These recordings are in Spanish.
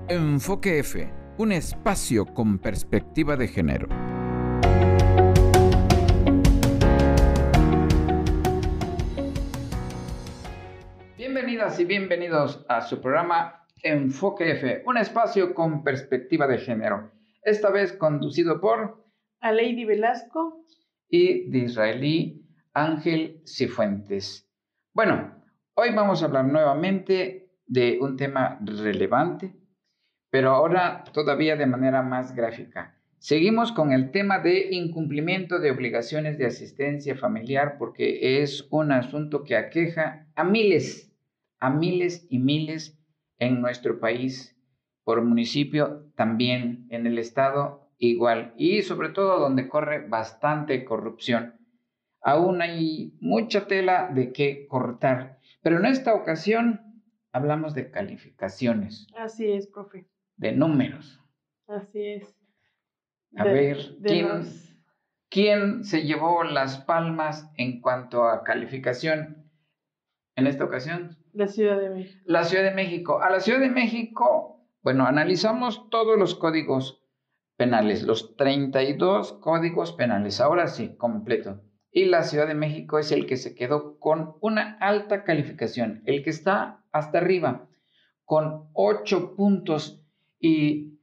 Enfoque F, un espacio con perspectiva de género. Bienvenidas y bienvenidos a su programa Enfoque F, un espacio con perspectiva de género. Esta vez conducido por Aleidi Velasco y de israelí Ángel Cifuentes. Bueno, hoy vamos a hablar nuevamente de un tema relevante, pero ahora todavía de manera más gráfica. Seguimos con el tema de incumplimiento de obligaciones de asistencia familiar porque es un asunto que aqueja a miles y miles en nuestro país, por municipio, también en el estado igual, y sobre todo donde corre bastante corrupción. Aún hay mucha tela de qué cortar, pero en esta ocasión hablamos de calificaciones. Así es, profe. De números. Así es. A ver, ¿quién se llevó las palmas en cuanto a calificación en esta ocasión? La Ciudad de México. La Ciudad de México. A la Ciudad de México, bueno, analizamos todos los códigos penales, los 32 códigos penales, ahora sí, completo. Y la Ciudad de México es el que se quedó con una alta calificación, el que está hasta arriba, con 8 puntos. Y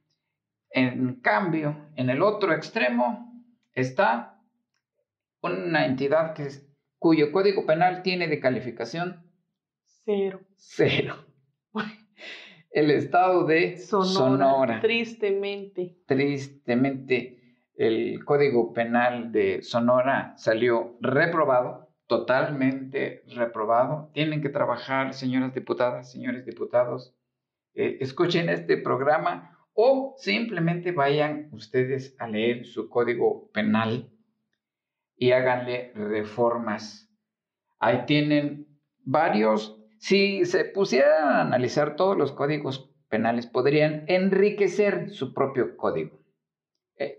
en cambio, en el otro extremo está una entidad cuyo código penal tiene de calificación 0. El estado de Sonora. Tristemente, el código penal de Sonora salió reprobado, totalmente reprobado. Tienen que trabajar, señoras diputadas, señores diputados, escuchen este programa o simplemente vayan ustedes a leer su código penal y háganle reformas. Ahí tienen varios. Si se pusieran a analizar todos los códigos penales, podrían enriquecer su propio código.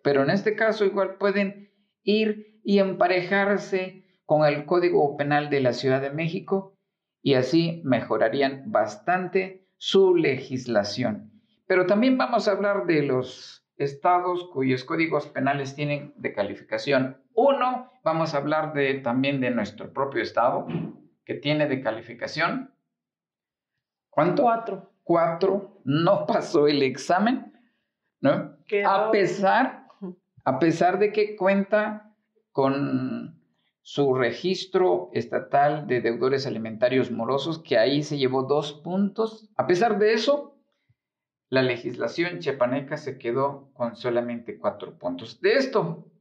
Pero en este caso igual pueden ir y emparejarse con el Código Penal de la Ciudad de México y así mejorarían bastante su legislación. Pero también vamos a hablar de los estados cuyos códigos penales tienen de calificación 1. Vamos a hablar también de nuestro propio estado, que tiene de calificación. ¿Cuánto? 4. No pasó el examen, ¿no? A pesar de que cuenta con su registro estatal de deudores alimentarios morosos, que ahí se llevó 2 puntos. A pesar de eso, la legislación chiapaneca se quedó con solamente 4 puntos. De esto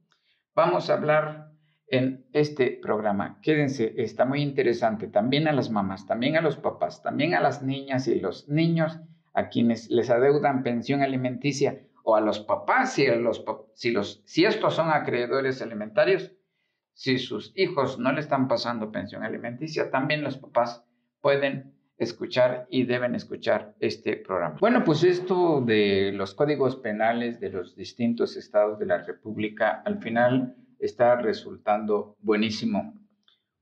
vamos a hablar en este programa. Quédense, está muy interesante. También a las mamás, también a los papás, también a las niñas y los niños a quienes les adeudan pensión alimenticia, o a los papás si estos son acreedores alimentarios. Si sus hijos no le están pasando pensión alimenticia, también los papás pueden escuchar y deben escuchar este programa. Bueno, pues esto de los códigos penales de los distintos estados de la República al final está resultando buenísimo,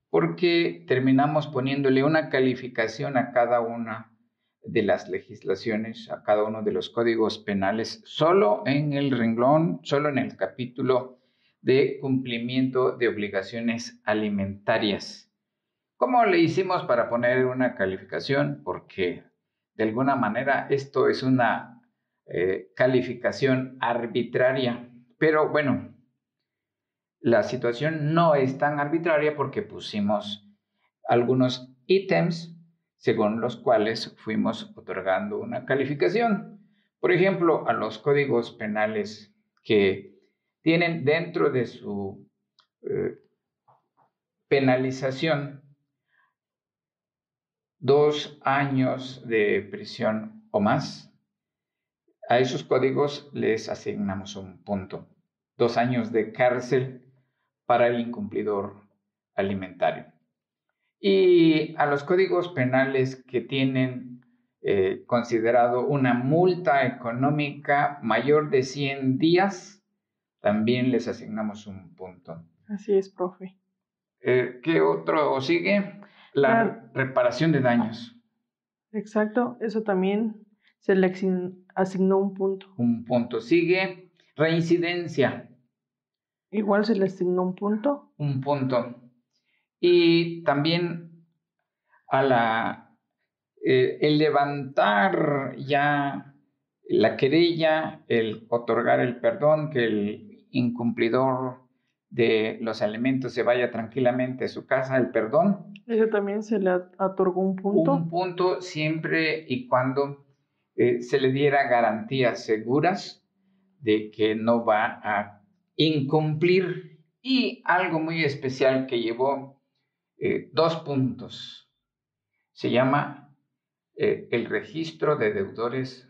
porque terminamos poniéndole una calificación a cada una de las legislaciones, a cada uno de los códigos penales, solo en el renglón, solo en el capítulo de cumplimiento de obligaciones alimentarias. ¿Cómo le hicimos para poner una calificación? Porque de alguna manera esto es una calificación arbitraria, pero bueno, la situación no es tan arbitraria porque pusimos algunos ítems según los cuales fuimos otorgando una calificación. Por ejemplo, a los códigos penales que tienen dentro de su penalización 2 años de prisión o más, a esos códigos les asignamos un punto. 2 años de cárcel para el incumplidor alimentario. Y a los códigos penales que tienen considerado una multa económica mayor de 100 días, también les asignamos un punto. Así es, profe. ¿Qué otro sigue? La reparación de daños. Exacto, eso también Se le asignó un punto. Un punto. Sigue reincidencia. Igual se le asignó un punto. Un punto. Y también el levantar ya la querella, el otorgar el perdón, que el incumplidor de los alimentos se vaya tranquilamente a su casa, el perdón. Eso también se le otorgó un punto. Un punto siempre y cuando se le diera garantías seguras de que no va a incumplir. Y algo muy especial que llevó 2 puntos. Se llama el registro de deudores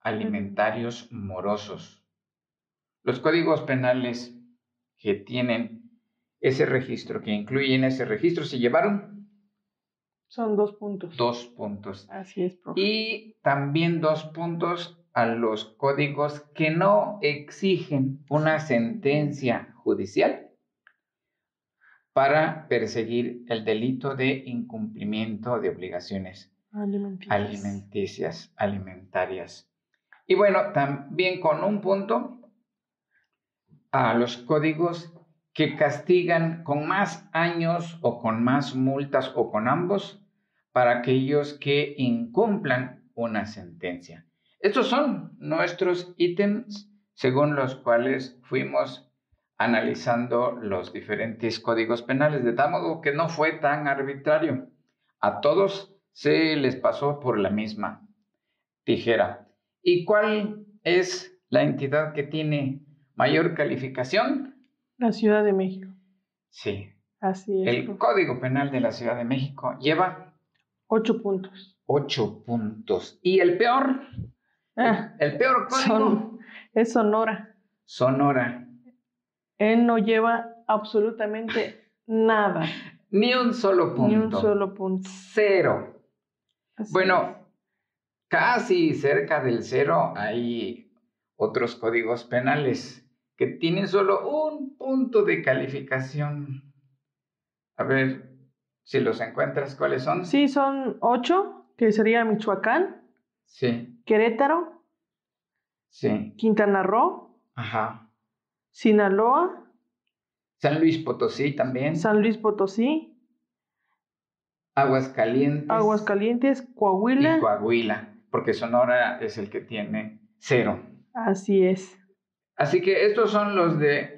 alimentarios morosos. Los códigos penales que tienen ese registro, que incluyen ese registro, se llevaron Son 2 puntos. 2 puntos. Así es, profe. Y también 2 puntos a los códigos que no exigen una sentencia judicial para perseguir el delito de incumplimiento de obligaciones alimentarias. Y bueno, también con un punto a los códigos que castigan con más años o con más multas o con ambos para aquellos que incumplan una sentencia. Estos son nuestros ítems según los cuales fuimos analizando los diferentes códigos penales, de tal modo que no fue tan arbitrario. A todos se les pasó por la misma tijera. ¿Y cuál es la entidad que tiene mayor calificación? La Ciudad de México. Sí. Así es. El Código Penal de la Ciudad de México lleva 8 puntos. 8 puntos. ¿Y el peor? El peor código es Sonora. Sonora. Él no lleva absolutamente nada. Ni un solo punto. Ni un solo punto. 0. Así bueno, casi cerca del 0 hay otros códigos penales que tienen solo un punto de calificación. A ver si los encuentras, ¿cuáles son? Sí, son 8, que sería Michoacán. Sí. Querétaro. Sí. Quintana Roo. Ajá. Sinaloa. San Luis Potosí también. San Luis Potosí. Aguascalientes. Coahuila. Y Coahuila, porque Sonora es el que tiene 0. Así es. Así que estos son los de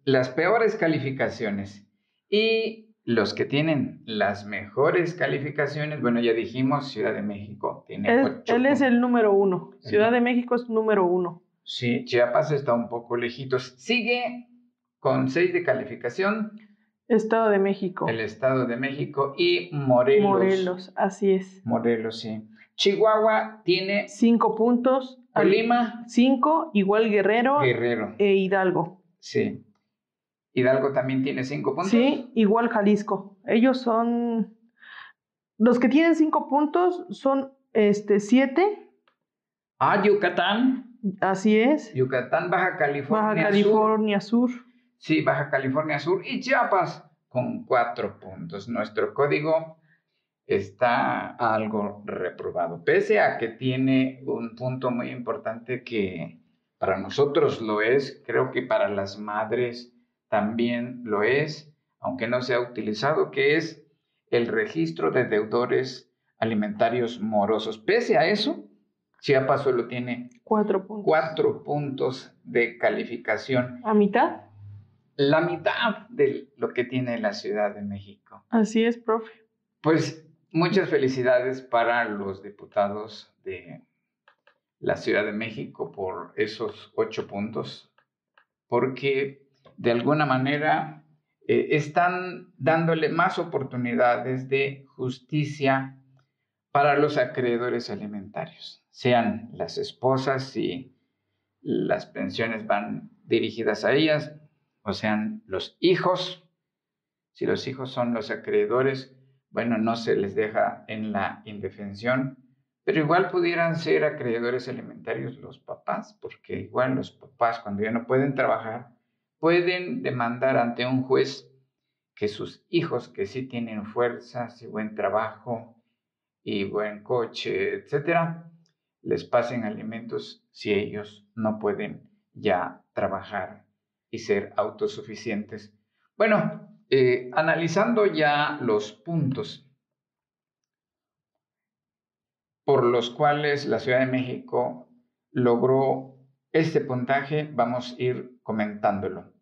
las peores calificaciones. Y los que tienen las mejores calificaciones, bueno, ya dijimos, Ciudad de México tiene 8. Él es el número 1. Ciudad de México es número 1. Sí, Chiapas está un poco lejitos. Sigue con 6 de calificación. Estado de México. El Estado de México y Morelos. Morelos, así es. Morelos, sí. Chihuahua tiene 5 puntos. Colima 5, igual Guerrero. E Hidalgo. Sí. Hidalgo también tiene 5 puntos. Sí, igual Jalisco. Ellos son... Los que tienen 5 puntos son 7. Yucatán. Así es. Yucatán, Baja California Sur. Sí, Baja California Sur y Chiapas con 4 puntos. Nuestro código está algo reprobado, pese a que tiene un punto muy importante que para nosotros lo es, creo que para las madres también lo es, aunque no se ha utilizado, que es el registro de deudores alimentarios morosos. Pese a eso, Chiapas solo tiene 4 puntos. 4 puntos de calificación. ¿A mitad? La mitad de lo que tiene la Ciudad de México. Así es, profe. Pues muchas felicidades para los diputados de la Ciudad de México por esos 8 puntos, porque de alguna manera están dándole más oportunidades de justicia para los acreedores alimentarios, sean las esposas si las pensiones van dirigidas a ellas, o sean los hijos, si los hijos son los acreedores, bueno, no se les deja en la indefensión, pero igual pudieran ser acreedores alimentarios los papás, porque igual los papás cuando ya no pueden trabajar, pueden demandar ante un juez que sus hijos que sí tienen fuerzas y buen trabajo y buen coche, etcétera, les pasen alimentos si ellos no pueden ya trabajar y ser autosuficientes. Bueno, analizando ya los puntos por los cuales la Ciudad de México logró este puntaje, vamos a ir comentándolo.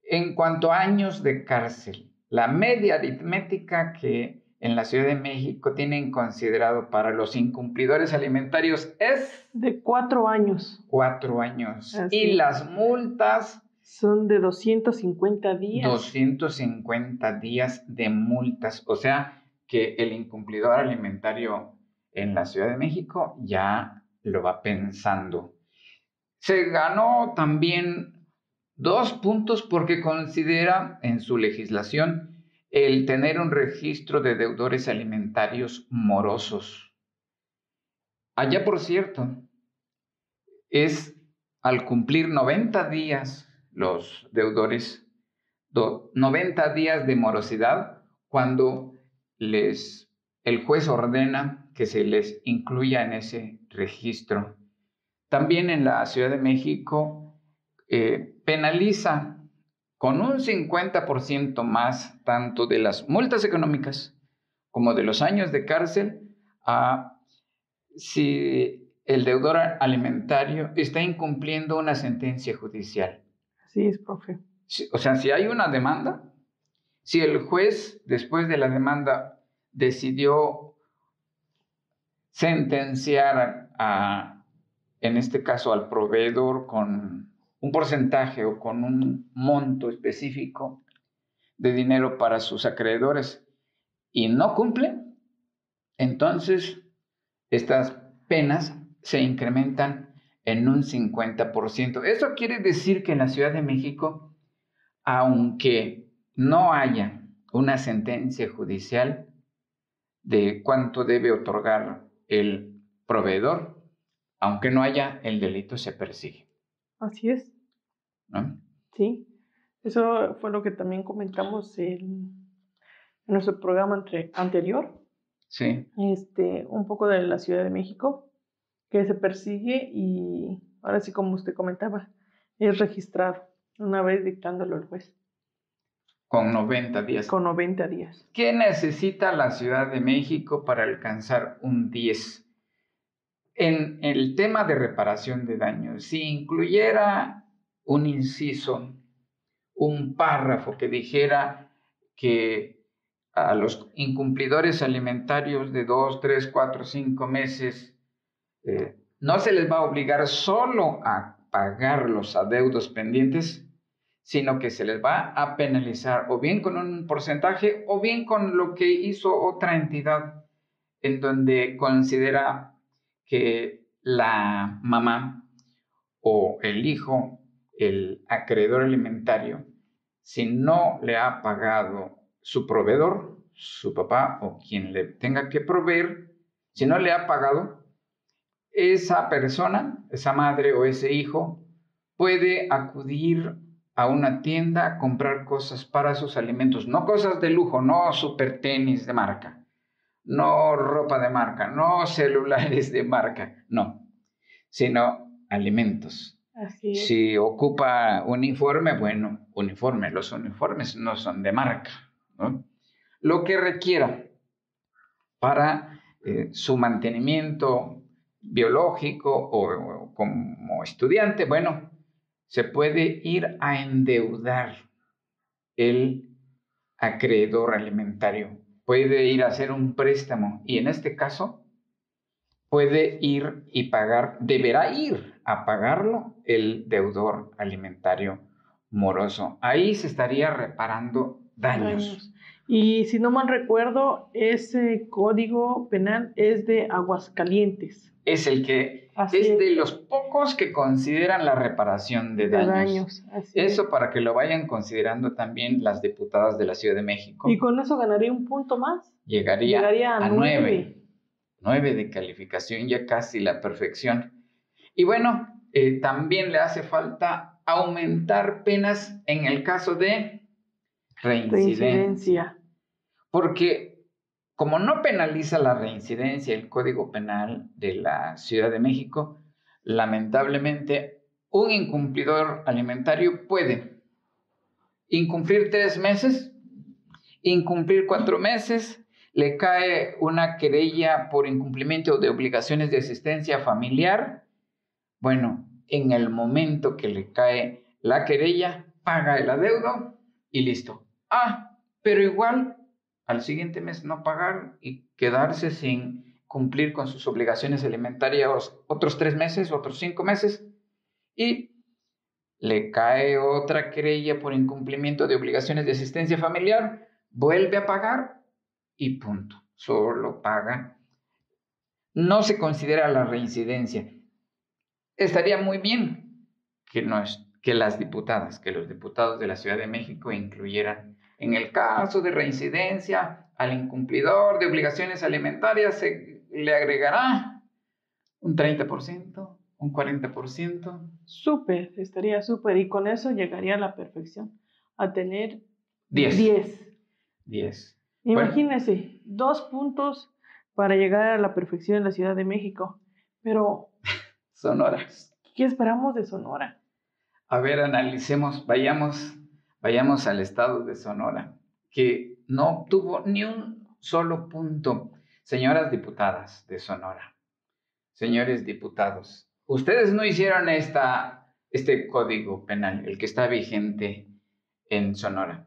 En cuanto a años de cárcel, la media aritmética que en la Ciudad de México tienen considerado para los incumplidores alimentarios es de 4 años. 4 años. Así Y es. las multas Son de 250 días. 250 días de multas. O sea que el incumplidor alimentario en la Ciudad de México ya lo va pensando. Se ganó también 2 puntos porque considera en su legislación el tener un registro de deudores alimentarios morosos. Allá, por cierto, es al cumplir 90 días los deudores, 90 días de morosidad, cuando el juez ordena que se les incluya en ese registro. También en la Ciudad de México penaliza con un 50% más tanto de las multas económicas como de los años de cárcel si el deudor alimentario está incumpliendo una sentencia judicial. Así es, profe. O sea, si hay una demanda, si el juez después de la demanda decidió sentenciar en este caso al proveedor con un porcentaje o con un monto específico de dinero para sus acreedores y no cumple, entonces estas penas se incrementan en un 50%. Eso quiere decir que en la Ciudad de México, aunque no haya una sentencia judicial de cuánto debe otorgar el proveedor, aunque no haya, el delito se persigue. Así es. ¿No? Sí. Eso fue lo que también comentamos en nuestro programa anterior. Sí. Un poco de la Ciudad de México, que se persigue y ahora sí, como usted comentaba, es registrado una vez dictándolo el juez. Con 90 días. Con 90 días. ¿Qué necesita la Ciudad de México para alcanzar un 10? En el tema de reparación de daños, si incluyera un inciso, un párrafo que dijera que a los incumplidores alimentarios de 2, 3, 4, 5 meses no se les va a obligar solo a pagar los adeudos pendientes, sino que se les va a penalizar o bien con un porcentaje o bien con lo que hizo otra entidad en donde considera que la mamá o el hijo, el acreedor alimentario, si no le ha pagado su proveedor, su papá o quien le tenga que proveer, si no le ha pagado, esa persona, esa madre o ese hijo, puede acudir a una tienda a comprar cosas para sus alimentos, no cosas de lujo, no super tenis de marca, no ropa de marca, no celulares de marca, no, sino alimentos. Así es. Si ocupa uniforme, bueno, uniforme, los uniformes no son de marca, ¿no? Lo que requiera para su mantenimiento biológico o como estudiante, bueno, se puede ir a endeudar el acreedor alimentario. Puede ir a hacer un préstamo y en este caso puede ir y pagar, deberá ir a pagarlo el deudor alimentario moroso. Ahí se estaría reparando daños. Y si no mal recuerdo, ese código penal es de Aguascalientes. Es el que es de los pocos que consideran la reparación de daños. Eso para que lo vayan considerando también las diputadas de la Ciudad de México. Y con eso ganaría un punto más. Llegaría a 9. 9 de calificación, ya casi la perfección. Y bueno, también le hace falta aumentar penas en el caso de reincidencia. Porque como no penaliza la reincidencia el Código Penal de la Ciudad de México, lamentablemente un incumplidor alimentario puede incumplir 3 meses, incumplir 4 meses, le cae una querella por incumplimiento de obligaciones de asistencia familiar. Bueno, en el momento que le cae la querella, paga el adeudo y listo. Pero igual al siguiente mes no pagar y quedarse sin cumplir con sus obligaciones alimentarias otros 3 meses, otros 5 meses, y le cae otra querella por incumplimiento de obligaciones de asistencia familiar, vuelve a pagar y punto, solo paga. No se considera la reincidencia. Estaría muy bien que los diputados de la Ciudad de México incluyeran en el caso de reincidencia al incumplidor de obligaciones alimentarias se le agregará un 30%, un 40%. Súper, estaría súper. Y con eso llegaría a la perfección, a tener 10. 10. Bueno, Imagínense, 2 puntos para llegar a la perfección en la Ciudad de México. Pero, Sonora. ¿qué esperamos de Sonora? A ver, analicemos, vayamos al estado de Sonora, que no obtuvo ni un solo punto. Señoras diputadas de Sonora, señores diputados, ustedes no hicieron este código penal, el que está vigente en Sonora,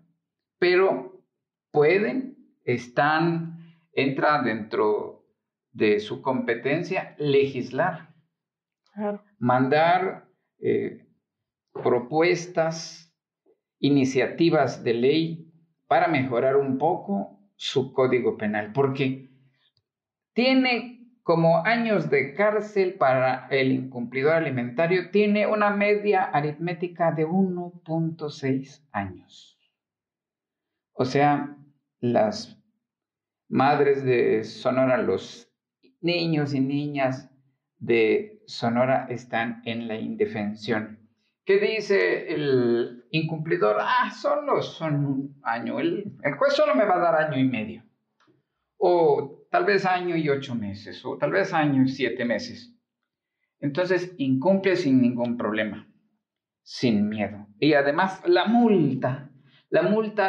pero pueden, entra dentro de su competencia legislar, Claro. mandar propuestas, iniciativas de ley para mejorar un poco su código penal, porque tiene como años de cárcel para el incumplidor alimentario, tiene una media aritmética de 1.6 años. O sea, las madres de Sonora, los niños y niñas de Sonora están en la indefensión. ¿Qué dice el incumplidor? Solo son un año. El juez solo me va a dar año y medio. O tal vez año y 8 meses. O tal vez año y 7 meses. Entonces incumple sin ningún problema. Sin miedo. Y además la multa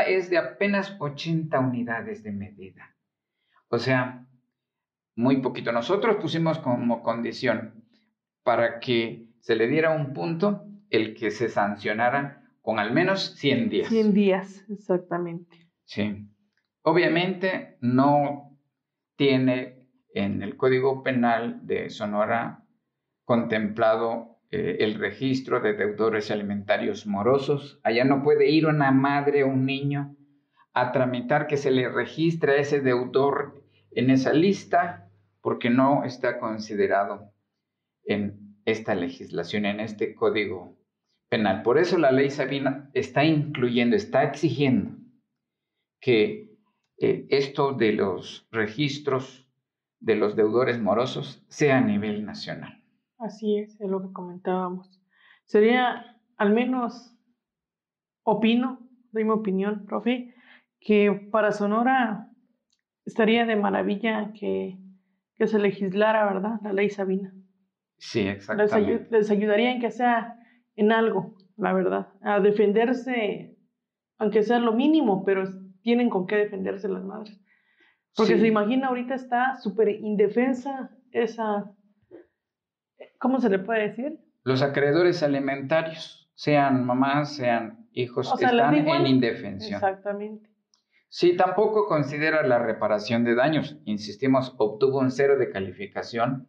es de apenas 80 unidades de medida. O sea, muy poquito. Nosotros pusimos como condición para que se le diera un punto el que se sancionara con al menos 100 días. 100 días, exactamente. Sí. Obviamente no tiene en el Código Penal de Sonora contemplado el registro de deudores alimentarios morosos. Allá no puede ir una madre o un niño a tramitar que se le registre a ese deudor en esa lista porque no está considerado en esta legislación, en este Código Penal. Por eso la ley Sabina está exigiendo que esto de los registros de los deudores morosos sea a nivel nacional. Así es lo que comentábamos. Sería, al menos, doy mi opinión, profe, que para Sonora estaría de maravilla que se legislara, ¿verdad? La ley Sabina. Sí, exactamente. Les ayudaría en que sea en algo, la verdad, a defenderse, aunque sea lo mínimo, pero tienen con qué defenderse las madres. Porque Sí. se imagina, ahorita está súper indefensa esa, ¿cómo se le puede decir? Los acreedores alimentarios, sean mamás, sean hijos, O sea, están les da igual. en indefensión. Exactamente. Sí, tampoco considera la reparación de daños. Insistimos, obtuvo un 0 de calificación.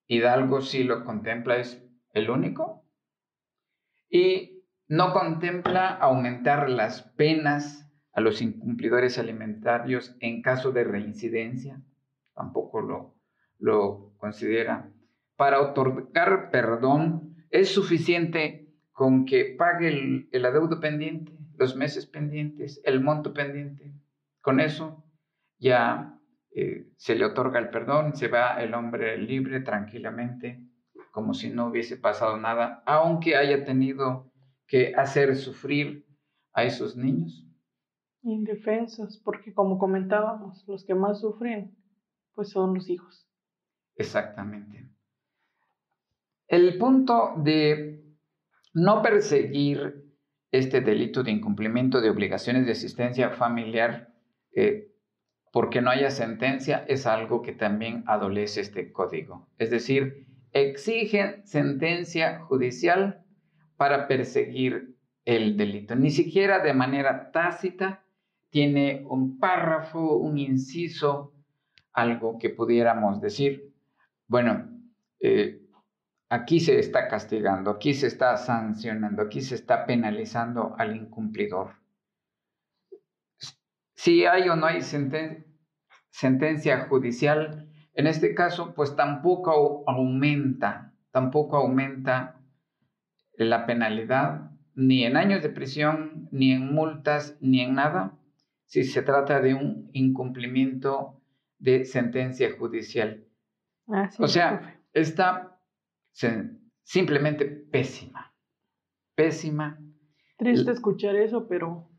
Hidalgo sí lo contempla, es el único. Y no contempla aumentar las penas a los incumplidores alimentarios en caso de reincidencia. Tampoco lo considera. Para otorgar perdón es suficiente con que pague el adeudo pendiente, los meses pendientes, el monto pendiente. Con eso ya se le otorga el perdón, se va el hombre libre tranquilamente, como si no hubiese pasado nada, aunque haya tenido que hacer sufrir a esos niños. Indefensos, porque como comentábamos, los que más sufren, pues son los hijos. Exactamente. El punto de no perseguir este delito de incumplimiento de obligaciones de asistencia familiar porque no haya sentencia es algo que también adolece este código. Es decir, exigen sentencia judicial para perseguir el delito. Ni siquiera de manera tácita tiene un párrafo, un inciso, algo que pudiéramos decir, bueno, aquí se está castigando, aquí se está sancionando, aquí se está penalizando al incumplidor. Si hay o no hay sentencia judicial, en este caso, pues tampoco aumenta la penalidad, ni en años de prisión, ni en multas, ni en nada, si se trata de un incumplimiento de sentencia judicial. Así O es, sea, profe. está simplemente pésima. Triste escuchar eso, pero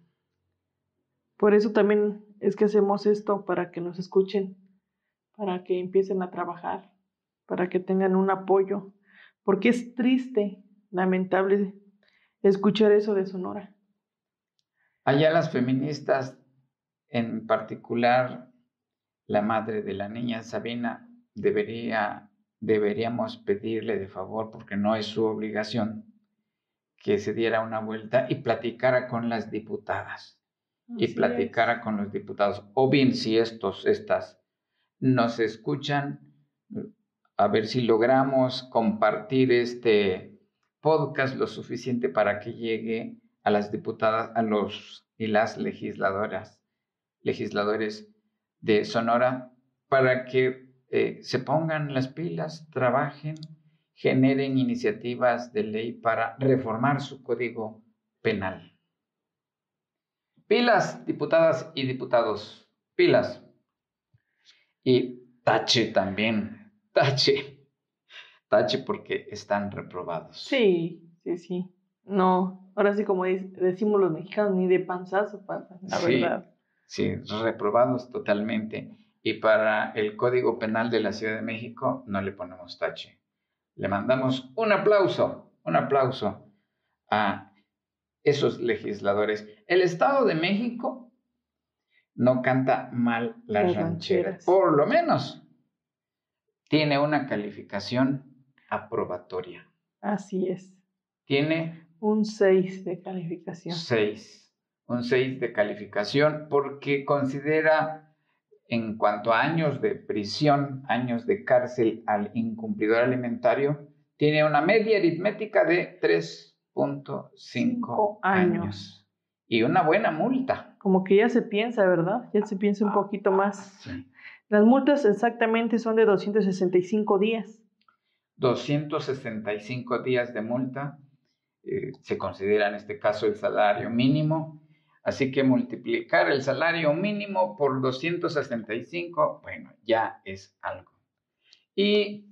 por eso también es que hacemos esto, para que nos escuchen, para que empiecen a trabajar, para que tengan un apoyo, porque es triste, lamentable escuchar eso de Sonora. Allá las feministas, en particular la madre de la niña Sabina, deberíamos pedirle de favor, porque no es su obligación, que se diera una vuelta y platicara con las diputadas. Y platicara con los diputados. O bien, si estas nos escuchan, a ver si logramos compartir este podcast lo suficiente para que llegue a las diputadas, a los y las legisladores de Sonora, para que se pongan las pilas, trabajen, generen iniciativas de ley para reformar su código penal. Pilas, diputadas y diputados, pilas. Y tache también, tache porque están reprobados. Sí. No, ahora sí como decimos los mexicanos, ni de panzazo pasan, la verdad. Sí, reprobados totalmente. Y para el Código Penal de la Ciudad de México no le ponemos tache. Le mandamos un aplauso a esos legisladores. El Estado de México no canta mal las rancheras. Por lo menos tiene una calificación aprobatoria. Así es. Tiene un 6 de calificación. Un 6 de calificación porque considera, en cuanto a años de prisión, años de cárcel al incumplidor alimentario, tiene una media aritmética de 3.5 años. Y una buena multa. Como que ya se piensa, ¿verdad? Ya se piensa un poquito más. Sí. Las multas exactamente son de 265 días. 265 días de multa. Se considera en este caso el salario mínimo. Así que multiplicar el salario mínimo por 265, bueno, ya es algo. Y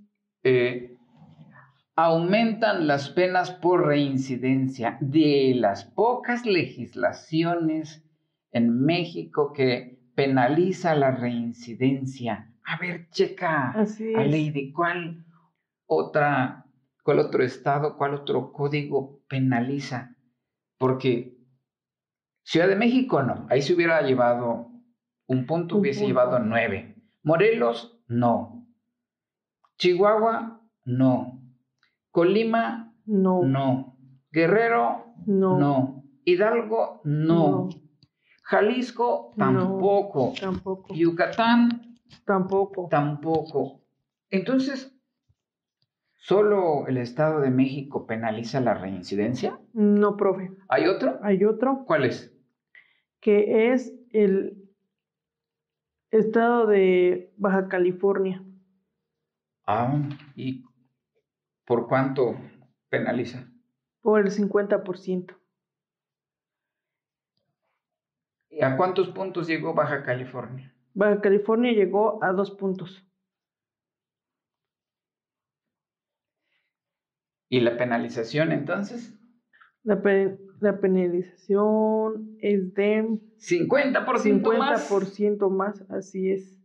aumentan las penas por reincidencia. De las pocas legislaciones en México que penaliza la reincidencia. A ver, checa, a ley de cuál otro estado, cuál otro código penaliza. Porque Ciudad de México no, ahí se hubiera llevado un punto, hubiese llevado 9. Morelos, no. Chihuahua, no. Colima, no. Guerrero, no. Hidalgo, no. Jalisco, tampoco. Yucatán, tampoco. Entonces, ¿solo el Estado de México penaliza la reincidencia? No, profe. ¿Hay otro? Hay otro. ¿Cuál es? Que es el estado de Baja California. ¿Y por cuánto penaliza? Por el 50%. ¿Y a cuántos puntos llegó Baja California? Baja California llegó a 2 puntos. ¿Y la penalización entonces? La La penalización es de 50% más. 50% más, así es.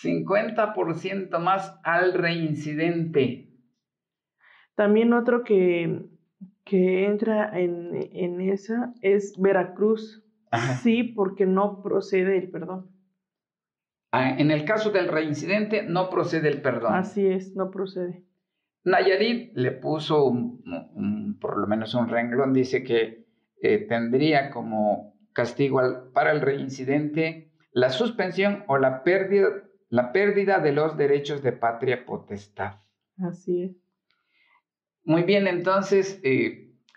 50% más al reincidente. También otro que entra en esa es Veracruz. Ajá. Sí, porque no procede el perdón. En el caso del reincidente no procede el perdón. Así es, no procede. Nayarit le puso por lo menos un renglón, dice que tendría como castigo para el reincidente la suspensión o la pérdida de los derechos de patria potestad. Así es. Muy bien, entonces,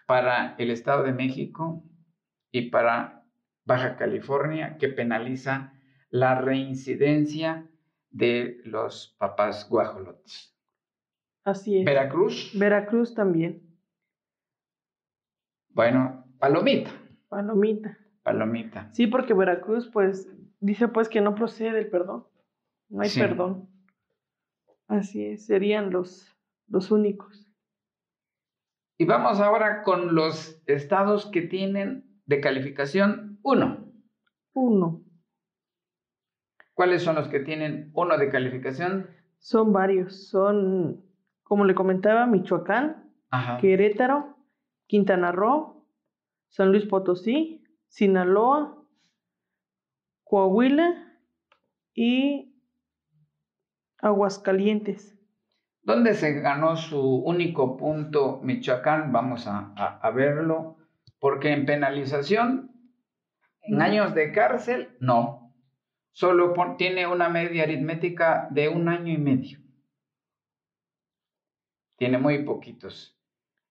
para el Estado de México y para Baja California, que penaliza la reincidencia de los papás guajolotes. Así es. Veracruz. Veracruz también. Bueno, palomita. Palomita. Sí, porque Veracruz, pues, dice pues que no procede el perdón. No hay perdón. Así es, serían los únicos. Y vamos ahora con los estados que tienen de calificación 1. 1. ¿Cuáles son los que tienen 1 de calificación? Son varios. Son, como le comentaba, Michoacán, Ajá. Querétaro, Quintana Roo, San Luis Potosí, Sinaloa, Coahuila y Aguascalientes. ¿Dónde se ganó su único punto Michoacán? Vamos a verlo. Porque en penalización, en años de cárcel, no. Solo tiene una media aritmética de 1 año y medio. Tiene muy poquitos.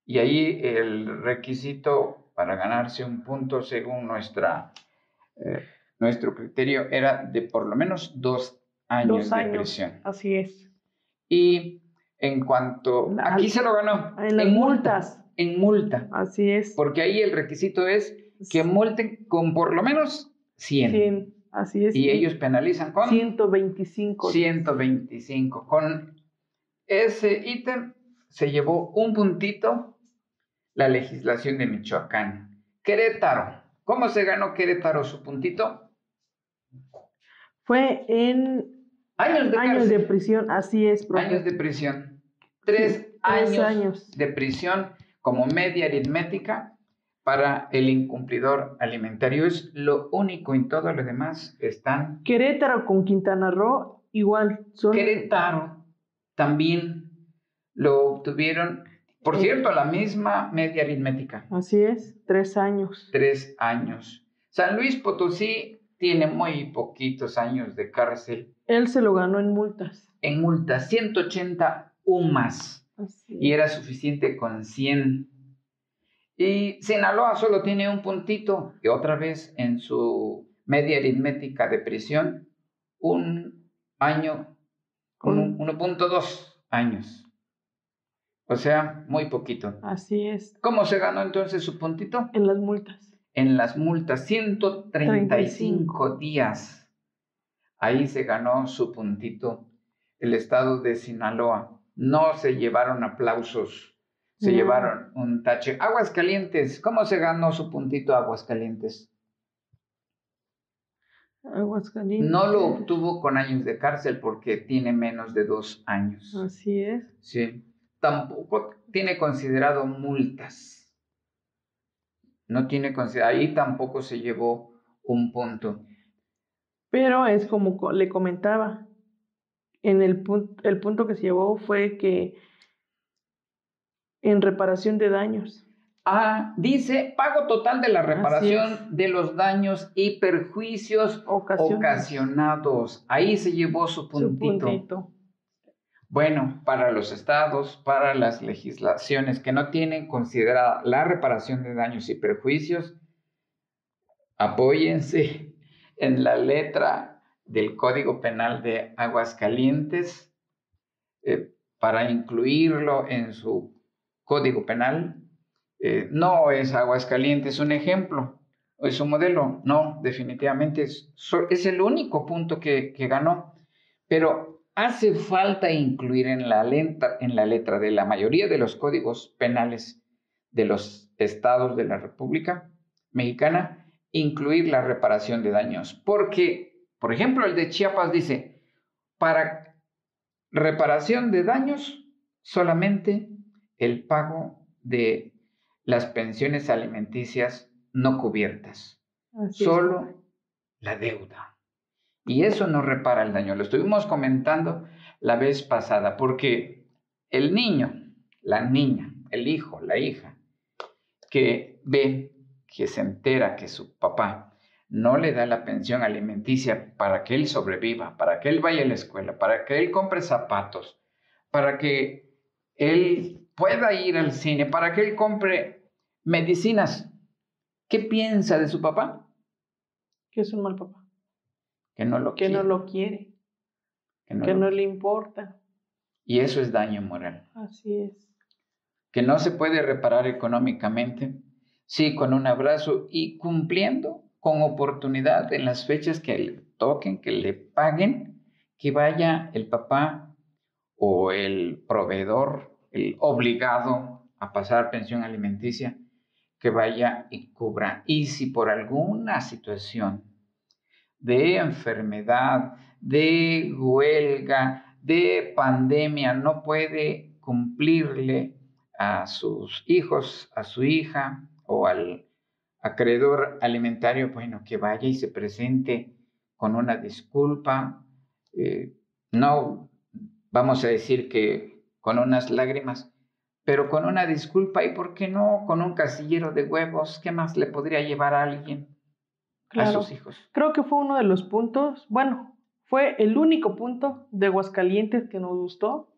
Y ahí el requisito para ganarse un punto según nuestro criterio era de por lo menos 2 años de prisión. Así es. Y en cuanto... Aquí se lo ganó. En las multas. En multa. Así es. Porque ahí el requisito es que multen con por lo menos 100. 100, así es. Y ellos penalizan con 125. 125. Con ese ítem se llevó un puntito la legislación de Michoacán. Querétaro. ¿Cómo se ganó Querétaro su puntito? Fue en años de prisión, así es, profe. Años de prisión. 3 años de prisión como media aritmética para el incumplidor alimentario. Es lo único, en todo lo demás están... Querétaro con Quintana Roo igual. Querétaro también lo obtuvieron, por cierto, la misma media aritmética. Así es, 3 años. 3 años. San Luis Potosí tiene muy poquitos años de cárcel. Él se lo ganó en multas. En multas, 180 UMAS. Y era suficiente con 100. Y Sinaloa solo tiene un puntito, y otra vez en su media aritmética de prisión, 1 año, 1.2 años. O sea, muy poquito. Así es. ¿Cómo se ganó entonces su puntito? En las multas. En las multas, 135 días. Ahí se ganó su puntito el estado de Sinaloa. No se llevaron aplausos, se llevaron un tache. Aguascalientes, ¿cómo se ganó su puntito Aguascalientes? Aguascalientes. No lo obtuvo con años de cárcel porque tiene menos de 2 años. Así es. Sí. Tampoco tiene considerado multas. No tiene considerado, ahí tampoco se llevó un punto. Pero es como le comentaba, el punto que se llevó fue que en reparación de daños. Dice pago total de la reparación de los daños y perjuicios ocasionados. Ahí se llevó su puntito. Bueno, para los estados, para las legislaciones que no tienen considerada la reparación de daños y perjuicios, apóyense en la letra del Código Penal de Aguascalientes para incluirlo en su Código Penal. No es Aguascalientes un ejemplo, es un modelo, no, definitivamente es el único punto que ganó, pero hace falta incluir en la letra de la mayoría de los códigos penales de los estados de la República Mexicana incluir la reparación de daños. Porque, por ejemplo, el de Chiapas dice, para reparación de daños, solamente el pago de las pensiones alimenticias no cubiertas. Solo la deuda. Y eso no repara el daño. Lo estuvimos comentando la vez pasada, porque el niño, la niña, el hijo, la hija, que ve, que se entera que su papá no le da la pensión alimenticia para que él sobreviva, para que él vaya a la escuela, para que él compre zapatos, para que él pueda ir al cine, para que él compre medicinas. ¿Qué piensa de su papá? Que es un mal papá. Que no lo quiere. Que no lo quiere. Que no le importa. Y eso es daño moral. Así es. Que no se puede reparar económicamente, sí, con un abrazo y cumpliendo con oportunidad en las fechas que le toquen, que le paguen, que vaya el papá o el proveedor, el obligado a pasar pensión alimenticia, que vaya y cubra. Y si por alguna situación de enfermedad, de huelga, de pandemia, no puede cumplirle a sus hijos, a su hija o al acreedor alimentario, bueno, que vaya y se presente con una disculpa, no vamos a decir que con unas lágrimas, pero con una disculpa y, ¿por qué no?, con un casillero de huevos. ¿Qué más le podría llevar a alguien? Claro. A sus hijos. Creo que fue uno de los puntos, bueno, fue el único punto de Aguascalientes que nos gustó,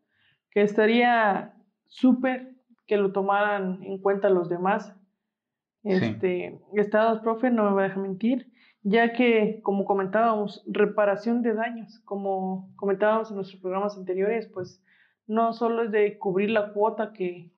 que estaría súper que lo tomaran en cuenta los demás estados, profe, no me va a dejar mentir, ya que, como comentábamos, reparación de daños, como comentábamos en nuestros programas anteriores, pues no solo es de cubrir la cuota que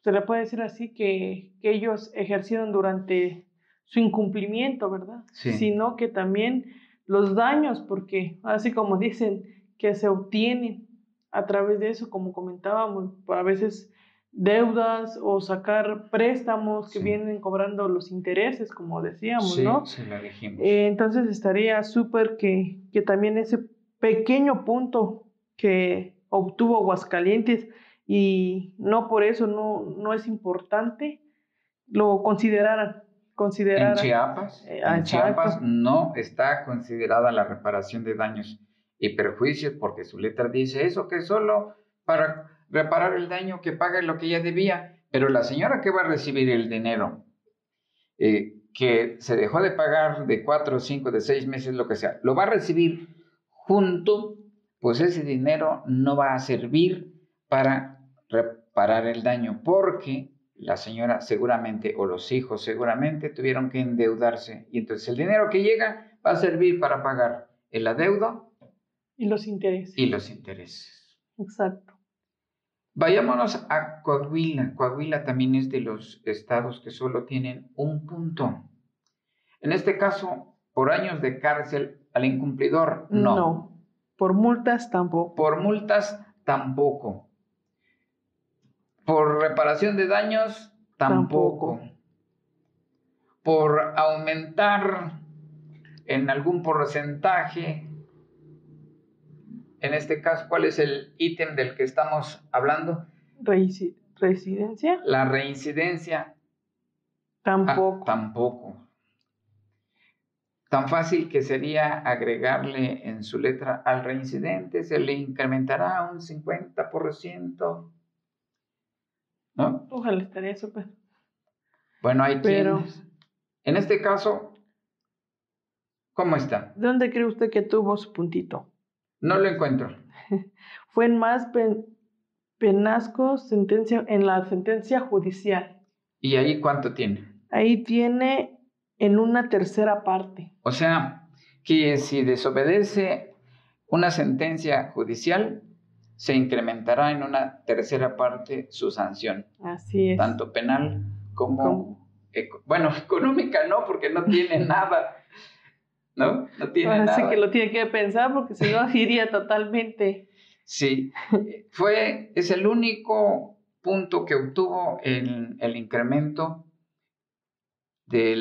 se le puede decir así, que ellos ejercieron durante su incumplimiento, ¿verdad? Sí. Sino que también los daños, porque así como dicen, que se obtienen a través de eso, como comentábamos, a veces deudas o sacar préstamos que vienen cobrando los intereses, como decíamos, ¿no? Sí, lo dijimos. Entonces estaría súper que también ese pequeño punto que obtuvo Aguascalientes, y no por eso no es importante, lo consideraran. En Chiapas, en Chiapas no está considerada la reparación de daños y perjuicios, porque su letra dice eso, que solo para reparar el daño, que pague lo que ya debía, pero la señora que va a recibir el dinero que se dejó de pagar de 4, 5, de 6 meses, lo que sea, lo va a recibir junto, pues ese dinero no va a servir para reparar el daño, porque la señora seguramente o los hijos seguramente tuvieron que endeudarse, y entonces el dinero que llega va a servir para pagar el adeudo y los intereses. Exacto. Vayámonos a Coahuila. Coahuila también es de los estados que solo tienen un punto. En este caso, por años de cárcel al incumplidor, no. Por multas tampoco. Por multas tampoco. Por reparación de daños tampoco. Por aumentar en algún porcentaje. En este caso, ¿cuál es el ítem del que estamos hablando? ¿Reincidencia? La reincidencia. Tampoco. Tampoco. Tan fácil que sería agregarle en su letra al reincidente, se le incrementará un 50%. ¿No? Ojalá estaría súper. Bueno, hay quienes. En este caso, ¿cómo está? ¿Dónde cree usted que tuvo su puntito? No lo encuentro. Fue en más penasco en la sentencia judicial. ¿Y ahí cuánto tiene? Ahí tiene en una tercera parte. O sea, que si desobedece una sentencia judicial, se incrementará en una tercera parte su sanción. Así es. Tanto penal como bueno, económica no, porque no tiene nada. ¿No? No tiene nada. Así que lo tiene que pensar, porque si no iría totalmente. Sí, es el único punto que obtuvo el incremento de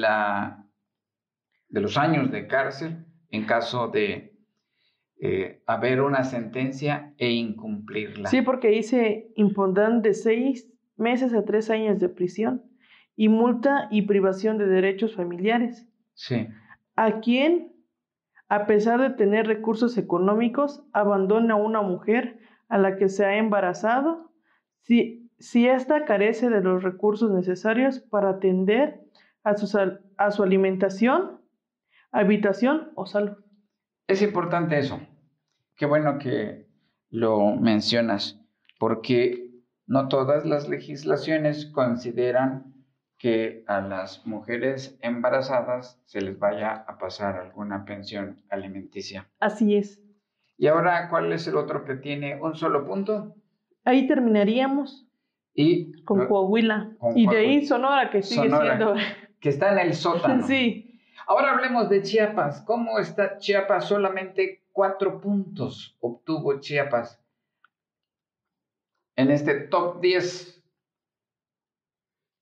los años de cárcel en caso de haber una sentencia e incumplirla. Sí, porque dice impondrán de 6 meses a 3 años de prisión y multa y privación de derechos familiares. Sí. A quien, a pesar de tener recursos económicos, abandona a una mujer a la que se ha embarazado, si ésta carece de los recursos necesarios para atender a su alimentación, habitación o salud. Es importante eso. Qué bueno que lo mencionas, porque no todas las legislaciones consideran que a las mujeres embarazadas se les vaya a pasar alguna pensión alimenticia. Así es. Y ahora, ¿cuál es el otro que tiene un solo punto? Ahí terminaríamos Y con Coahuila. con Y de Coahuila. ahí Sonora, que sigue Sonora, siendo. que está en el sótano. Sí. Ahora hablemos de Chiapas. ¿Cómo está Chiapas? Solamente 4 puntos obtuvo Chiapas en este top 10.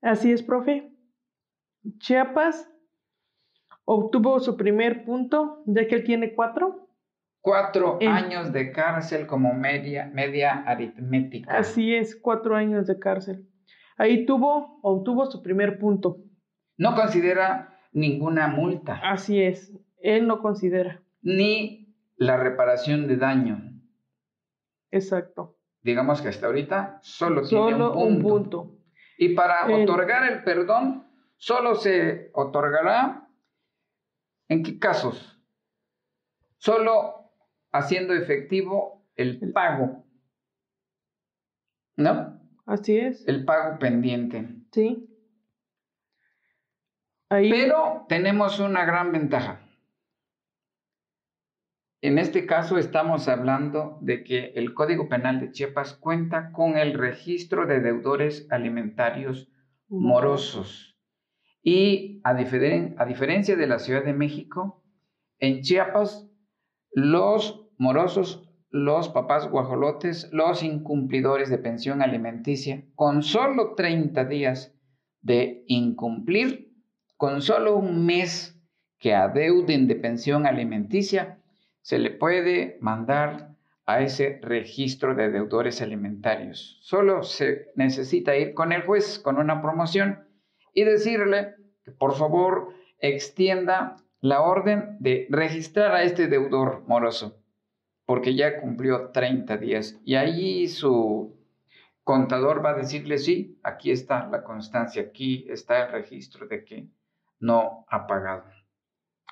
Así es, profe. Chiapas obtuvo su primer punto, ya que él tiene 4. 4 años de cárcel como media aritmética. Así es, 4 años de cárcel. Ahí obtuvo su primer punto. No considera ninguna multa. Así es, él no considera. Ni la reparación de daño. Exacto. Digamos que hasta ahorita solo tiene un punto. Y para otorgar el perdón, solo se otorgará, ¿en qué casos? Solo haciendo efectivo el pago, ¿no? Así es. El pago pendiente. Sí. Ahí. Pero tenemos una gran ventaja. En este caso estamos hablando de que el Código Penal de Chiapas cuenta con el registro de deudores alimentarios morosos. Y a diferencia de la Ciudad de México, en Chiapas los morosos, los papás guajolotes, los incumplidores de pensión alimenticia, con solo 30 días de incumplir, con solo un mes que adeuden de pensión alimenticia, se le puede mandar a ese registro de deudores alimentarios. Solo se necesita ir con el juez con una promoción y decirle que por favor extienda la orden de registrar a este deudor moroso, porque ya cumplió 30 días. Y ahí su contador va a decirle, sí, aquí está la constancia, aquí está el registro de que no ha pagado.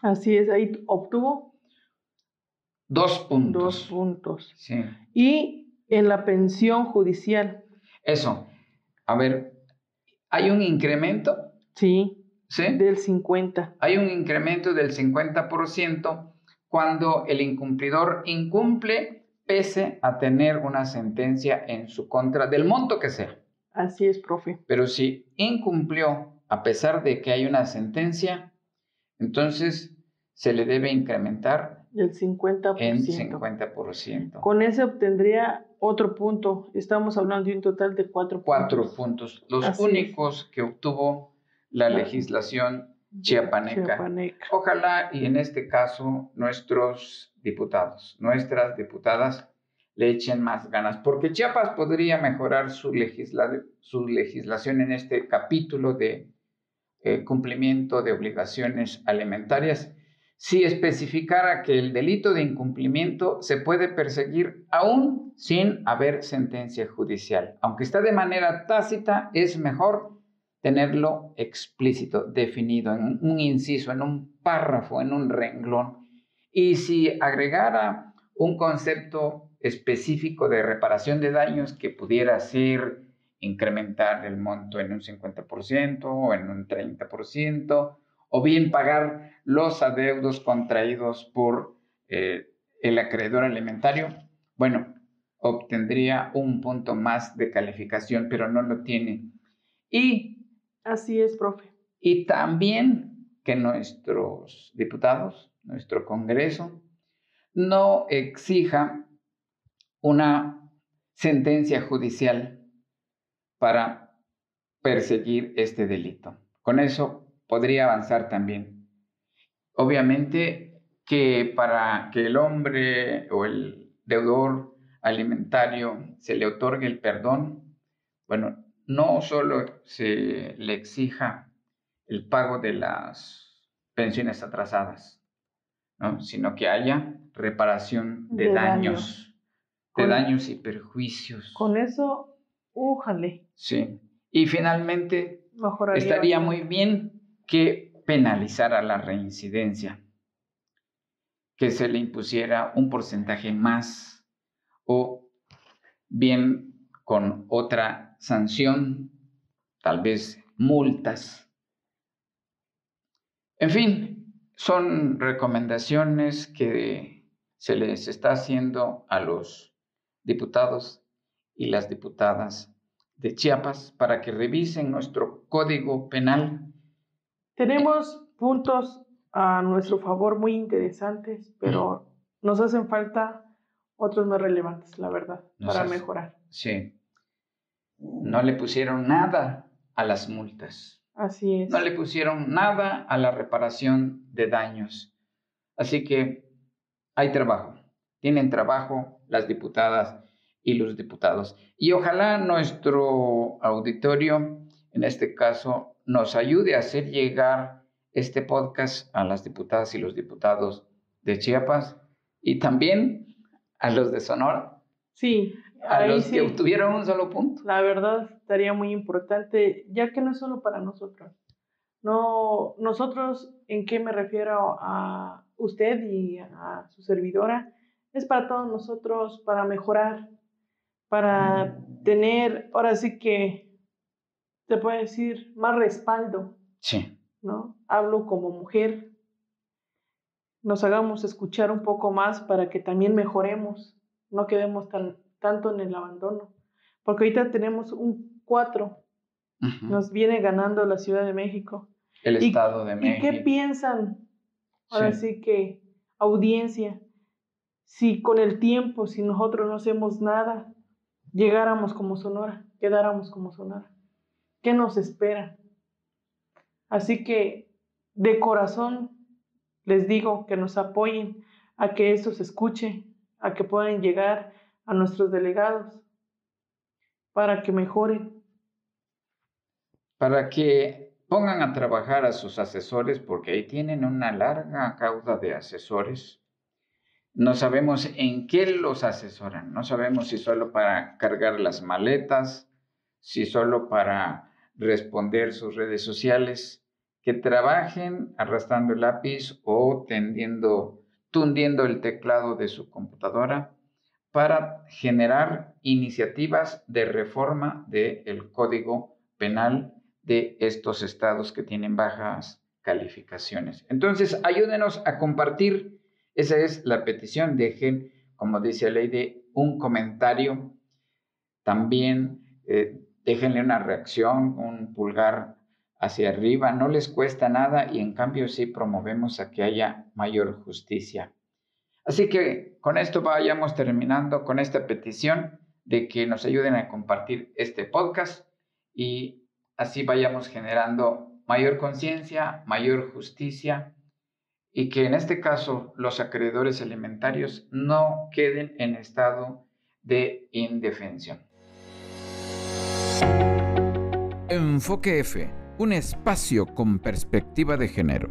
Así es, ahí obtuvo 2 puntos. 2 puntos. Sí. Y en la pensión judicial. Eso. A ver, ¿hay un incremento? Sí. ¿Sí? Del 50%. Hay un incremento del 50% cuando el incumplidor incumple pese a tener una sentencia en su contra del monto que sea. Así es, profe. Pero si incumplió a pesar de que hay una sentencia, entonces se le debe incrementar el 50%. En 50%. Con ese obtendría otro punto. Estamos hablando de un total de 4 puntos. 4 puntos. Los Así únicos que obtuvo la legislación chiapaneca. Ojalá y en este caso nuestros diputados, nuestras diputadas le echen más ganas, porque Chiapas podría mejorar su legislación en este capítulo de cumplimiento de obligaciones alimentarias si especificara que el delito de incumplimiento se puede perseguir aún sin haber sentencia judicial. Aunque está de manera tácita, es mejor tenerlo explícito, definido, en un inciso, en un párrafo, en un renglón. Y si agregara un concepto específico de reparación de daños que pudiera ser incrementar el monto en un 50% o en un 30%, o bien pagar los adeudos contraídos por el acreedor alimentario, bueno, obtendría un punto más de calificación, pero no lo tiene. Y así es, profe. Y también que nuestros diputados, nuestro Congreso, no exija una sentencia judicial para perseguir este delito. Con eso podría avanzar también. Obviamente que para que el hombre o el deudor alimentario se le otorgue el perdón, bueno, no solo se le exija el pago de las pensiones atrasadas, ¿no? Sino que haya reparación de daños y perjuicios. Con eso, újale. Sí. Y finalmente, mejoraría estaría bastante. muy bien que penalizara la reincidencia, que se le impusiera un porcentaje más o bien con otra sanción, tal vez multas. En fin, son recomendaciones que se les está haciendo a los diputados y las diputadas de Chiapas para que revisen nuestro Código Penal. Tenemos puntos a nuestro favor muy interesantes, pero nos hacen falta otros más relevantes, la verdad, para mejorar. Sí. No le pusieron nada a las multas. Así es. No le pusieron nada a la reparación de daños. Así que hay trabajo. Tienen trabajo las diputadas y los diputados. Y ojalá nuestro auditorio, en este caso, nos ayude a hacer llegar este podcast a las diputadas y los diputados de Chiapas y también a los de Sonora. Sí. A los que obtuvieron un solo punto. La verdad, estaría muy importante, ya que no es solo para nosotros. No, nosotros, ¿en qué me refiero? A usted y a su servidora. Es para todos nosotros, para mejorar, para tener, ahora sí que, te puedo decir, más respaldo. Sí. ¿No? Hablo como mujer. Nos hagamos escuchar un poco más para que también mejoremos. No quedemos tanto en el abandono. Porque ahorita tenemos un 4. Uh-huh. Nos viene ganando la Ciudad de México. El Estado de México. ¿Y qué piensan? Ahora sí que, audiencia, si con el tiempo, si nosotros no hacemos nada, llegáramos como Sonora, quedáramos como Sonora. ¿Qué nos espera? Así que, de corazón, les digo que nos apoyen a que esto se escuche, a que puedan llegar a nuestros delegados para que mejoren. Para que pongan a trabajar a sus asesores, porque ahí tienen una larga cauda de asesores. No sabemos en qué los asesoran, no sabemos si solo para cargar las maletas, si solo para responder sus redes sociales. Que trabajen arrastrando el lápiz o tundiendo el teclado de su computadora para generar iniciativas de reforma del Código Penal de estos estados que tienen bajas calificaciones. Entonces, ayúdenos a compartir. Esa es la petición. Dejen, como dice Aleide, un comentario. También déjenle una reacción, un pulgar hacia arriba. No les cuesta nada y en cambio sí promovemos a que haya mayor justicia. Así que con esto vayamos terminando con esta petición de que nos ayuden a compartir este podcast y así vayamos generando mayor conciencia, mayor justicia y que en este caso los acreedores alimentarios no queden en estado de indefensión. Enfoque F, un espacio con perspectiva de género.